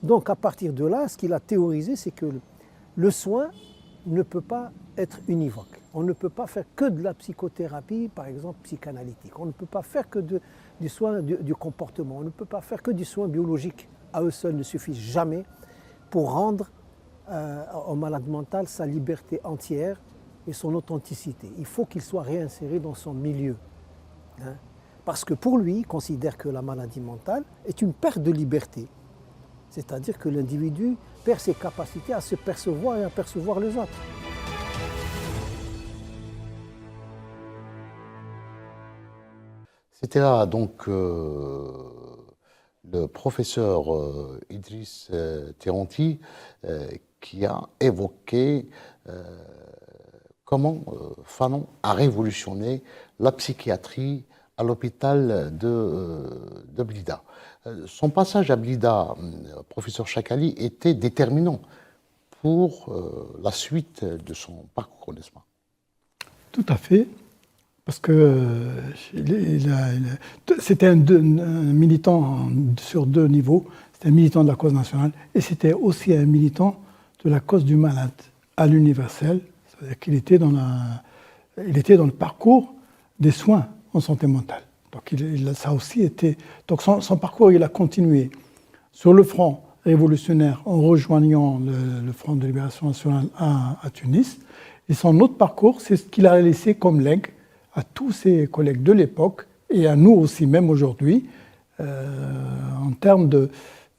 Donc à partir de là, ce qu'il a théorisé, c'est que le soin ne peut pas être univoque. On ne peut pas faire que de la psychothérapie, par exemple psychanalytique. On ne peut pas faire que du soin du comportement. On ne peut pas faire que du soin biologique. À eux seuls ne suffisent jamais pour rendre au malade mental sa liberté entière et son authenticité. Il faut qu'il soit réinséré dans son milieu. Hein, parce que pour lui, il considère que la maladie mentale est une perte de liberté. C'est-à-dire que l'individu perd ses capacités à se percevoir et à percevoir les autres. C'était là donc le professeur Idriss Tiranti qui a évoqué comment Fanon a révolutionné la psychiatrie à l'hôpital de Blida. Son passage à Blida, professeur Chakali, était déterminant pour la suite de son parcours, n'est-ce pas? Tout à fait. parce que c'était un militant sur deux niveaux. C'était un militant de la cause nationale et c'était aussi un militant de la cause du malade à l'universel. C'est-à-dire qu'il était dans le parcours des soins en santé mentale. Donc ça a aussi été. Donc son parcours, il a continué sur le front révolutionnaire en rejoignant le Front de libération nationale à Tunis. Et son autre parcours, c'est ce qu'il a laissé comme legs à tous ses collègues de l'époque et à nous aussi, même aujourd'hui, en termes de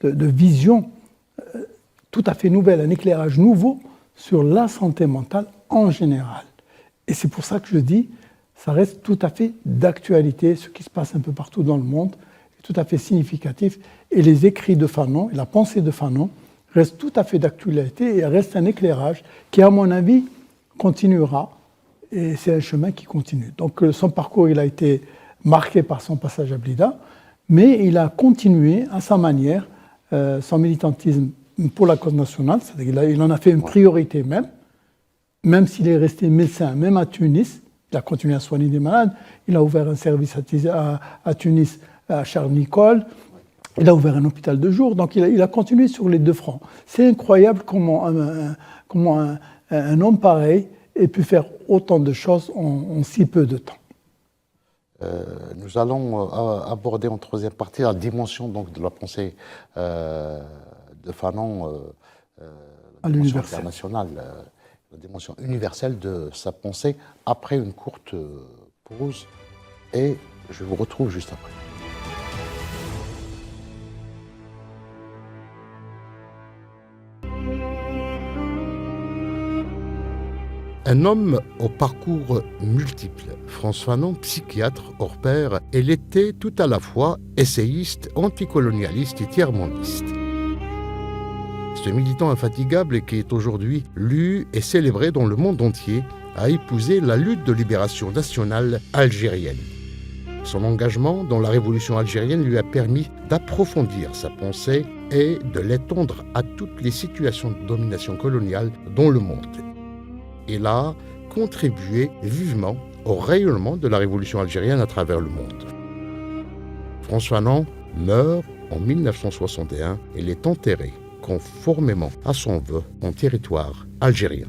vision tout à fait nouvelle, un éclairage nouveau sur la santé mentale en général. Et c'est pour ça que je dis, ça reste tout à fait d'actualité, ce qui se passe un peu partout dans le monde, est tout à fait significatif. Et les écrits de Fanon, et la pensée de Fanon, restent tout à fait d'actualité et reste un éclairage qui, à mon avis, continuera. Et c'est un chemin qui continue. Donc son parcours, il a été marqué par son passage à Blida, mais il a continué à sa manière son militantisme pour la cause nationale, c'est-à-dire qu'il en a fait une priorité même s'il est resté médecin, même à Tunis, il a continué à soigner des malades, il a ouvert un service à Tunis, à Charles Nicolle, il a ouvert un hôpital de jour, donc il a continué sur les deux fronts. C'est incroyable comment un homme pareil ait pu faire autant de choses en si peu de temps. Nous allons aborder en troisième partie la dimension donc, de la pensée de Fanon, la dimension internationale, la dimension universelle de sa pensée, après une courte pause, et je vous retrouve juste après. Un homme au parcours multiple, François Fanon, psychiatre hors pair, il était tout à la fois essayiste, anticolonialiste et tiers-mondiste. Ce militant infatigable qui est aujourd'hui lu et célébré dans le monde entier a épousé la lutte de libération nationale algérienne. Son engagement dans la révolution algérienne lui a permis d'approfondir sa pensée et de l'étendre à toutes les situations de domination coloniale dans le monde. Il a contribué vivement au rayonnement de la révolution algérienne à travers le monde. François Fanon meurt en 1961 et il est enterré conformément à son vœu en territoire algérien.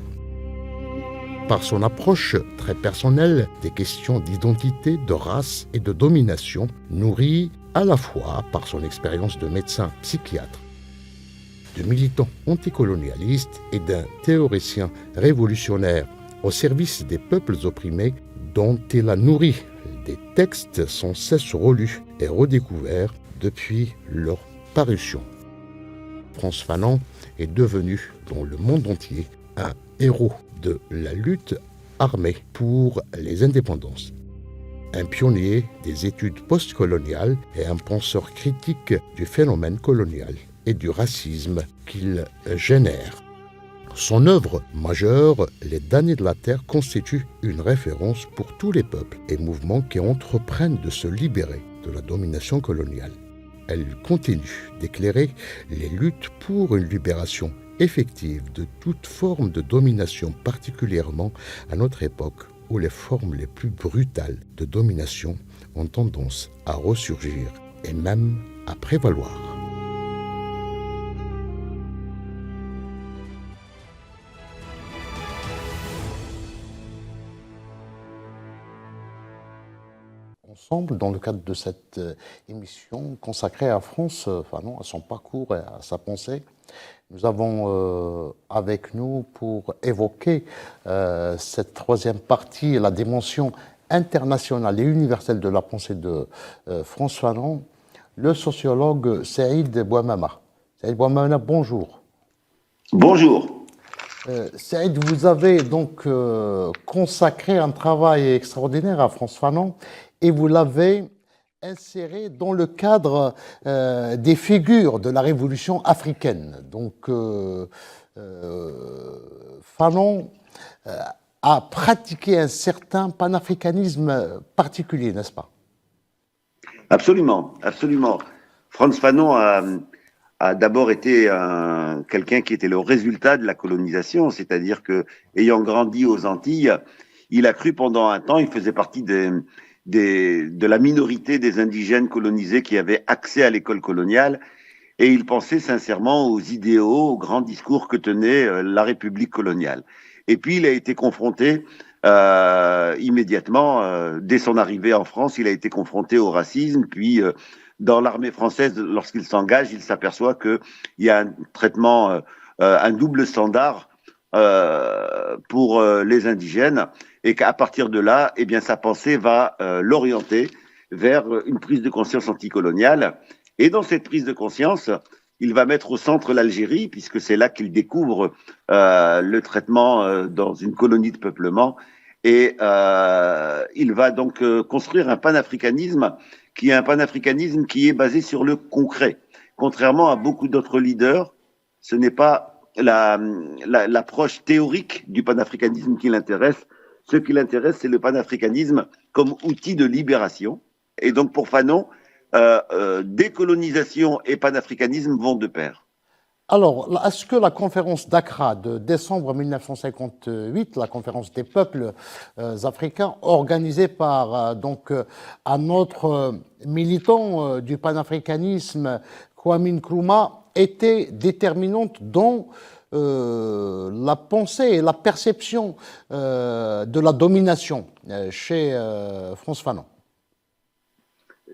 Par son approche très personnelle des questions d'identité, de race et de domination, nourrie à la fois par son expérience de médecin psychiatre, de militant anticolonialiste et d'un théoricien révolutionnaire au service des peuples opprimés, dont il a nourri des textes sans cesse relus et redécouverts depuis leur parution. François Fanon est devenu, dans le monde entier, un héros de la lutte armée pour les indépendances. Un pionnier des études postcoloniales et un penseur critique du phénomène colonial et du racisme qu'il génère. Son œuvre majeure, Les damnés de la terre, constitue une référence pour tous les peuples et mouvements qui entreprennent de se libérer de la domination coloniale. Elle continue d'éclairer les luttes pour une libération effective de toute forme de domination, particulièrement à notre époque où les formes les plus brutales de domination ont tendance à ressurgir et même à prévaloir. Ensemble, dans le cadre de cette émission consacrée à François Fanon, à son parcours et à sa pensée, nous avons avec nous pour évoquer cette troisième partie, la dimension internationale et universelle de la pensée de François Fanon, le sociologue Saïd Bouamama. Saïd Bouamama, bonjour. Bonjour. Saïd, vous avez donc consacré un travail extraordinaire à François Fanon et vous l'avez inséré dans le cadre des figures de la révolution africaine. Donc, Fanon a pratiqué un certain panafricanisme particulier, n'est-ce pas? Absolument, absolument. Frantz Fanon a d'abord été quelqu'un qui était le résultat de la colonisation, c'est-à-dire que, ayant grandi aux Antilles, Il a cru pendant un temps, il faisait partie de la minorité des indigènes colonisés qui avaient accès à l'école coloniale, et il pensait sincèrement aux idéaux, aux grands discours que tenait la République coloniale. Et puis il a été confronté immédiatement, dès son arrivée en France, il a été confronté au racisme, puis dans l'armée française, lorsqu'il s'engage, il s'aperçoit qu'il y a un traitement, un double standard pour les indigènes, et qu'à partir de là, eh bien, sa pensée va l'orienter vers une prise de conscience anticoloniale. Et dans cette prise de conscience, il va mettre au centre l'Algérie, puisque c'est là qu'il découvre le traitement dans une colonie de peuplement. Et il va donc construire un panafricanisme qui est un panafricanisme qui est basé sur le concret. Contrairement à beaucoup d'autres leaders, ce n'est pas l'approche théorique du panafricanisme qui l'intéresse. Ce qui l'intéresse, c'est le panafricanisme comme outil de libération. Et donc pour Fanon, décolonisation et panafricanisme vont de pair. Alors, est-ce que la conférence d'Accra de décembre 1958, la conférence des peuples africains, organisée par un autre militant du panafricanisme, Kwame Nkrumah, était déterminante dans la pensée et la perception de la domination chez Frantz Fanon?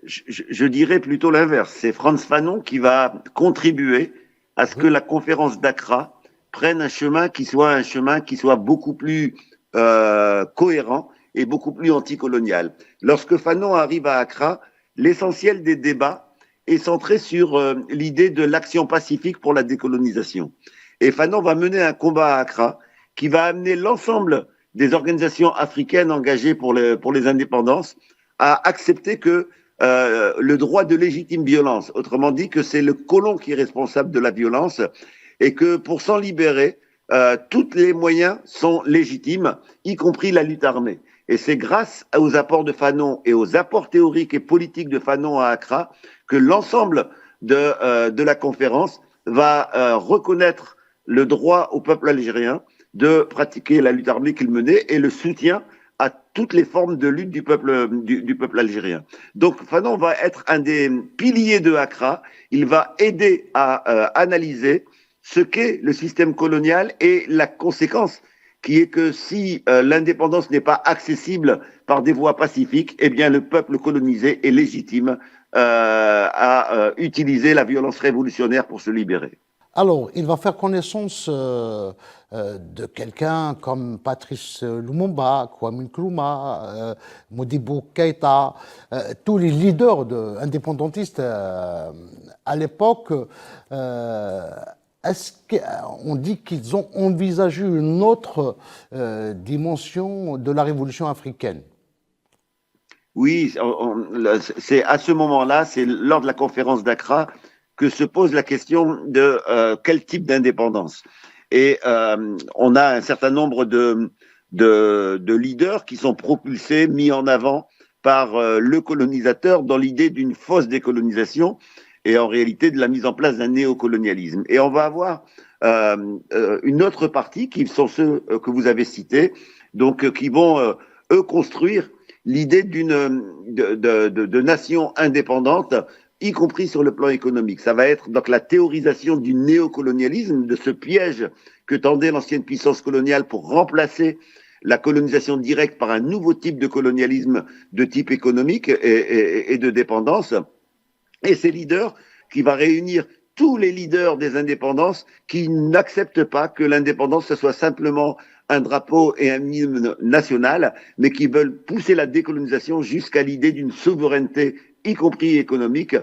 Je dirais plutôt l'inverse. C'est Frantz Fanon qui va contribuer à ce que la conférence d'Accra prenne un chemin qui soit beaucoup plus cohérent et beaucoup plus anticolonial. Lorsque Fanon arrive à Accra, l'essentiel des débats est centré sur l'idée de l'action pacifique pour la décolonisation. Et Fanon va mener un combat à Accra qui va amener l'ensemble des organisations africaines engagées pour les indépendances à accepter que le droit de légitime violence, autrement dit que c'est le colon qui est responsable de la violence, et que pour s'en libérer, tous les moyens sont légitimes, y compris la lutte armée. Et c'est grâce aux apports de Fanon et aux apports théoriques et politiques de Fanon à Accra que l'ensemble de la conférence va reconnaître le droit au peuple algérien de pratiquer la lutte armée qu'il menait et le soutien à toutes les formes de lutte du peuple algérien. Donc Fanon va être un des piliers de Accra. Il va aider à analyser ce qu'est le système colonial et la conséquence qui est que si l'indépendance n'est pas accessible par des voies pacifiques, eh bien le peuple colonisé est légitime à utiliser la violence révolutionnaire pour se libérer. Alors, il va faire connaissance de quelqu'un comme Patrice Lumumba, Kwame Nkrumah, Modibo Keïta, tous les leaders indépendantistes à l'époque. Est-ce qu'on dit qu'ils ont envisagé une autre dimension de la révolution africaine? Oui, c'est à ce moment-là, c'est lors de la conférence d'Accra, que se pose la question de quel type d'indépendance. Et on a un certain nombre de leaders qui sont propulsés, mis en avant par le colonisateur dans l'idée d'une fausse décolonisation et en réalité de la mise en place d'un néocolonialisme. Et on va avoir une autre partie qui sont ceux que vous avez cités, donc qui vont eux construire l'idée de nation indépendante, y compris sur le plan économique. Ça va être donc la théorisation du néocolonialisme, de ce piège que tendait l'ancienne puissance coloniale pour remplacer la colonisation directe par un nouveau type de colonialisme de type économique et de dépendance. Et ces leaders qui va réunir tous les leaders des indépendances qui n'acceptent pas que l'indépendance ce soit simplement un drapeau et un hymne national, mais qui veulent pousser la décolonisation jusqu'à l'idée d'une souveraineté, y compris économique,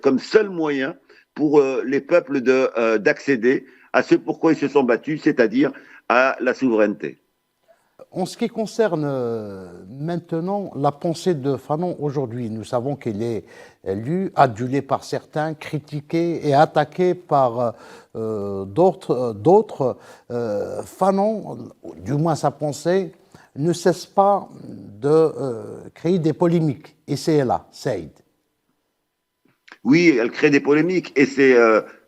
comme seul moyen pour les peuples d'accéder à ce pourquoi ils se sont battus, c'est-à-dire à la souveraineté. En ce qui concerne maintenant la pensée de Fanon aujourd'hui, nous savons qu'il est lu, adulé par certains, critiqué et attaqué par d'autres. Fanon, du moins sa pensée, ne cesse pas de créer des polémiques. Et c'est là, Saïd. Oui, elle crée des polémiques et c'est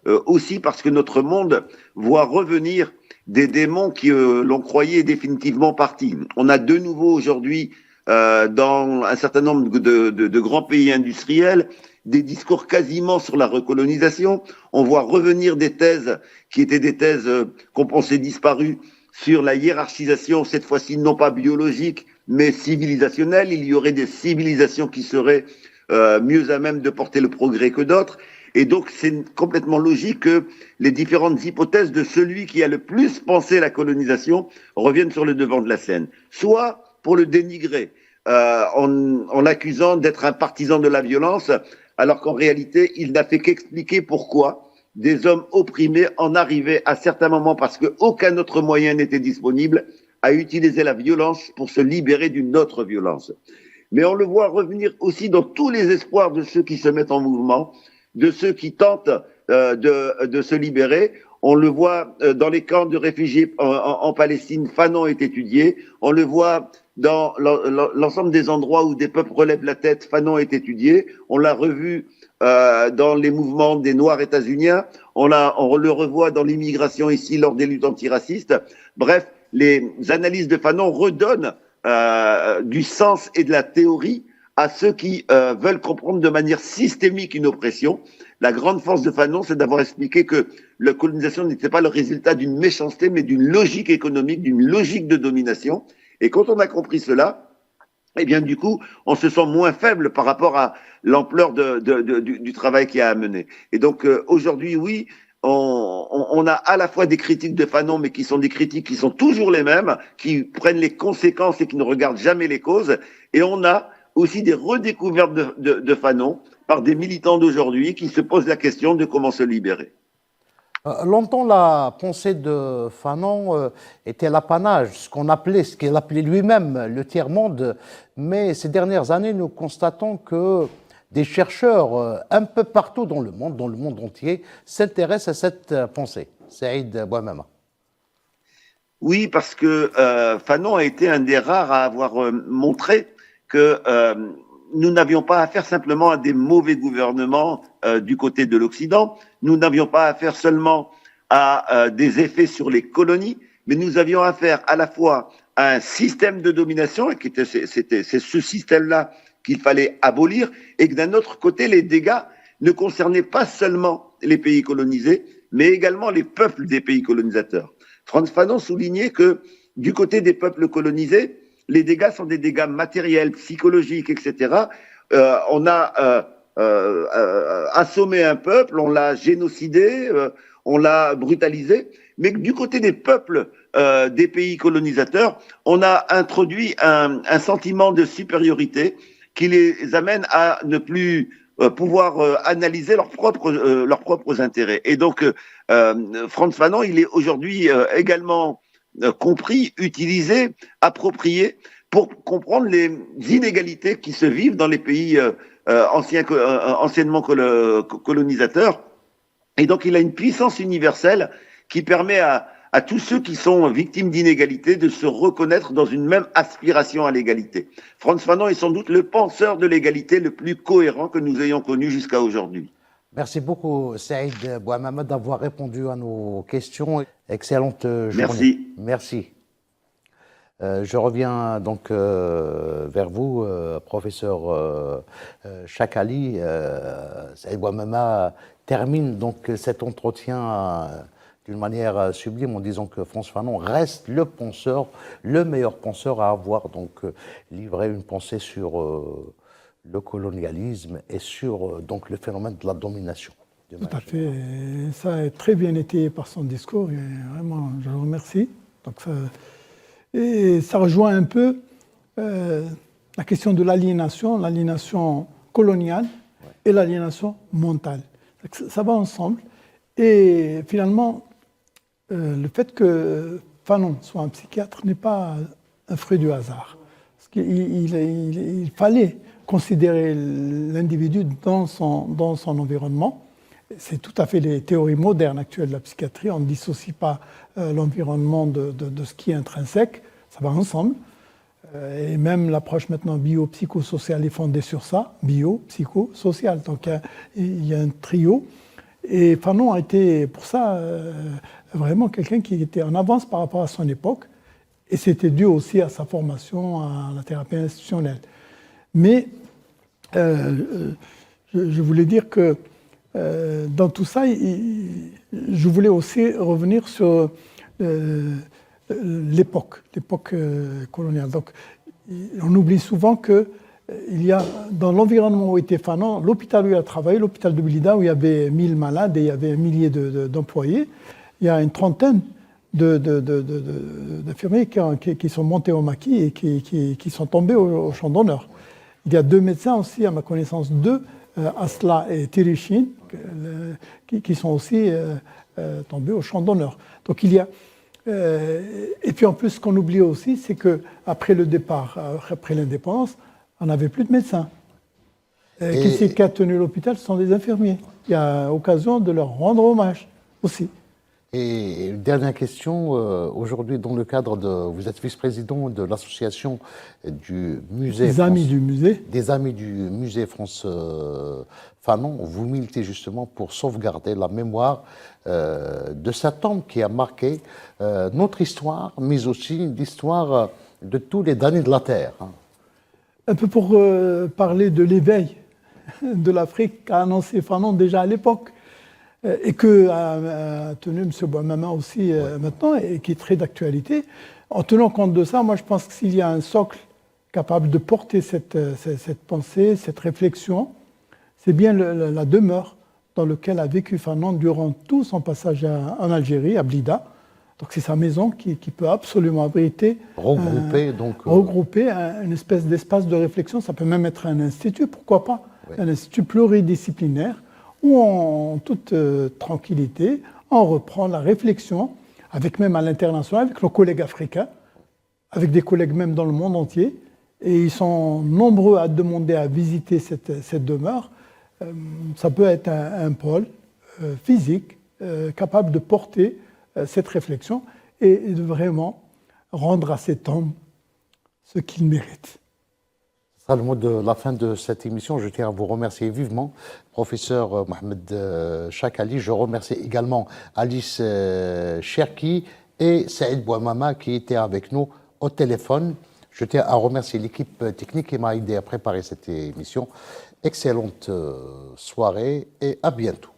aussi parce que notre monde voit revenir des démons qui l'on croyait définitivement partis. On a de nouveau aujourd'hui, dans un certain nombre de grands pays industriels, des discours quasiment sur la recolonisation. On voit revenir des thèses qui étaient des thèses qu'on pensait disparues sur la hiérarchisation, cette fois-ci non pas biologique, mais civilisationnelle. Il y aurait des civilisations qui seraient mieux à même de porter le progrès que d'autres. Et donc, c'est complètement logique que les différentes hypothèses de celui qui a le plus pensé la colonisation reviennent sur le devant de la scène. Soit pour le dénigrer, en l'accusant d'être un partisan de la violence, alors qu'en réalité, il n'a fait qu'expliquer pourquoi des hommes opprimés en arrivaient à certains moments, parce qu'aucun autre moyen n'était disponible, à utiliser la violence pour se libérer d'une autre violence. Mais on le voit revenir aussi dans tous les espoirs de ceux qui se mettent en mouvement, de ceux qui tentent de se libérer. On le voit dans les camps de réfugiés en Palestine, Fanon est étudié. On le voit dans l'ensemble des endroits où des peuples relèvent la tête, Fanon est étudié. On l'a revu dans les mouvements des Noirs états-uniens. On le revoit dans l'immigration ici lors des luttes antiracistes. Bref, les analyses de Fanon redonnent du sens et de la théorie à ceux qui veulent comprendre de manière systémique une oppression. La grande force de Fanon, c'est d'avoir expliqué que la colonisation n'était pas le résultat d'une méchanceté, mais d'une logique économique, d'une logique de domination. Et quand on a compris cela, eh bien, du coup, on se sent moins faible par rapport à l'ampleur du travail qu'il y a à mener. Et donc, aujourd'hui, oui, on a à la fois des critiques de Fanon, mais qui sont des critiques qui sont toujours les mêmes, qui prennent les conséquences et qui ne regardent jamais les causes. Et on a aussi des redécouvertes de Fanon par des militants d'aujourd'hui qui se posent la question de comment se libérer. Longtemps, la pensée de Fanon était l'apanage, ce qu'il appelait lui-même le tiers-monde. Mais ces dernières années, nous constatons que des chercheurs un peu partout dans le monde entier, s'intéressent à cette pensée. Saïd Bouamama. Oui, parce que Fanon a été un des rares à avoir montré que nous n'avions pas affaire simplement à des mauvais gouvernements du côté de l'Occident, nous n'avions pas affaire seulement à des effets sur les colonies, mais nous avions affaire à la fois à un système de domination, et c'est ce système-là qu'il fallait abolir, et que d'un autre côté, les dégâts ne concernaient pas seulement les pays colonisés, mais également les peuples des pays colonisateurs. Frantz Fanon soulignait que du côté des peuples colonisés, les dégâts sont des dégâts matériels, psychologiques, etc. On a assommé un peuple, on l'a génocidé, on l'a brutalisé, mais du côté des peuples des pays colonisateurs, on a introduit un sentiment de supériorité qui les amène à ne plus pouvoir analyser leurs propres intérêts. Et donc, Frantz Fanon, il est aujourd'hui également compris, utilisé, approprié pour comprendre les inégalités qui se vivent dans les pays anciennement colonisateurs. Et donc, il a une puissance universelle qui permet à tous ceux qui sont victimes d'inégalités de se reconnaître dans une même aspiration à l'égalité. Frantz Fanon est sans doute le penseur de l'égalité le plus cohérent que nous ayons connu jusqu'à aujourd'hui. Merci beaucoup, Saïd Bouamama, d'avoir répondu à nos questions. Excellente journée. Merci. Je reviens donc vers vous, professeur Chakali. Saïd Bouamama termine donc cet entretien d'une manière sublime en disant que Frantz Fanon reste le penseur, le meilleur penseur à avoir donc livré une pensée sur le colonialisme et sur donc le phénomène de la domination. Tout à fait. Ça a très bien été par son discours et vraiment, je le remercie. Donc ça rejoint un peu la question de l'aliénation coloniale et l'aliénation mentale. Ça va ensemble. Et finalement, le fait que Fanon soit un psychiatre n'est pas un fruit du hasard. Parce qu'il fallait considérer l'individu dans son environnement. C'est tout à fait les théories modernes actuelles de la psychiatrie. On ne dissocie pas l'environnement de ce qui est intrinsèque, ça va ensemble. Et même l'approche maintenant bio-psychosociale est fondée sur ça, bio-psychosocial. Donc il y a un trio. Et Fanon a été, pour ça, vraiment quelqu'un qui était en avance par rapport à son époque. Et c'était dû aussi à sa formation à la thérapie institutionnelle. Mais je voulais dire que dans tout ça, je voulais aussi revenir sur l'époque coloniale. Donc, on oublie souvent que il y a, dans l'environnement où était Fanon, l'hôpital où il a travaillé, l'hôpital de Blida, où il y avait 1000 malades et il y avait un millier d'employés, il y a une trentaine d'infirmiers qui sont montés au maquis et qui sont tombés au champ d'honneur. Il y a 2 médecins aussi, à ma connaissance, 2, Asla et Tirishin, qui sont aussi tombés au champ d'honneur. Donc il y a... et puis en plus, ce qu'on oublie aussi, c'est qu'après le départ, après l'indépendance, on n'avait plus de médecins. Qui a tenu l'hôpital, ce sont des infirmiers. Il y a occasion de leur rendre hommage aussi. Et une dernière question, aujourd'hui dans le cadre de... Vous êtes vice-président de l'association du musée... Des Amis du musée. Des Amis du musée France Fanon. Vous militez justement pour sauvegarder la mémoire de cet homme qui a marqué notre histoire, mais aussi l'histoire de tous les damnés de la Terre. Un peu pour parler de l'éveil de l'Afrique qu'a annoncé Fanon déjà à l'époque et que a tenu M. Bouamama aussi maintenant et qui est très d'actualité. En tenant compte de ça, moi je pense que s'il y a un socle capable de porter cette pensée, cette réflexion, c'est bien la demeure dans laquelle a vécu Fanon durant tout son passage en Algérie, à Blida. Donc c'est sa maison qui peut absolument abriter, regrouper une espèce d'espace de réflexion. Ça peut même être un institut, pourquoi pas, un institut pluridisciplinaire où en toute tranquillité, on reprend la réflexion, avec même à l'international, avec nos collègues africains, avec des collègues même dans le monde entier, et ils sont nombreux à demander à visiter cette demeure. Ça peut être un pôle physique capable de porter cette réflexion et de vraiment rendre à cet homme ce qu'il mérite. Ce sera le mot de la fin de cette émission. Je tiens à vous remercier vivement, professeur Mohamed Chakali. Je remercie également Alice Cherki et Saïd Bouamama qui étaient avec nous au téléphone. Je tiens à remercier l'équipe technique qui m'a aidé à préparer cette émission. Excellente soirée et à bientôt.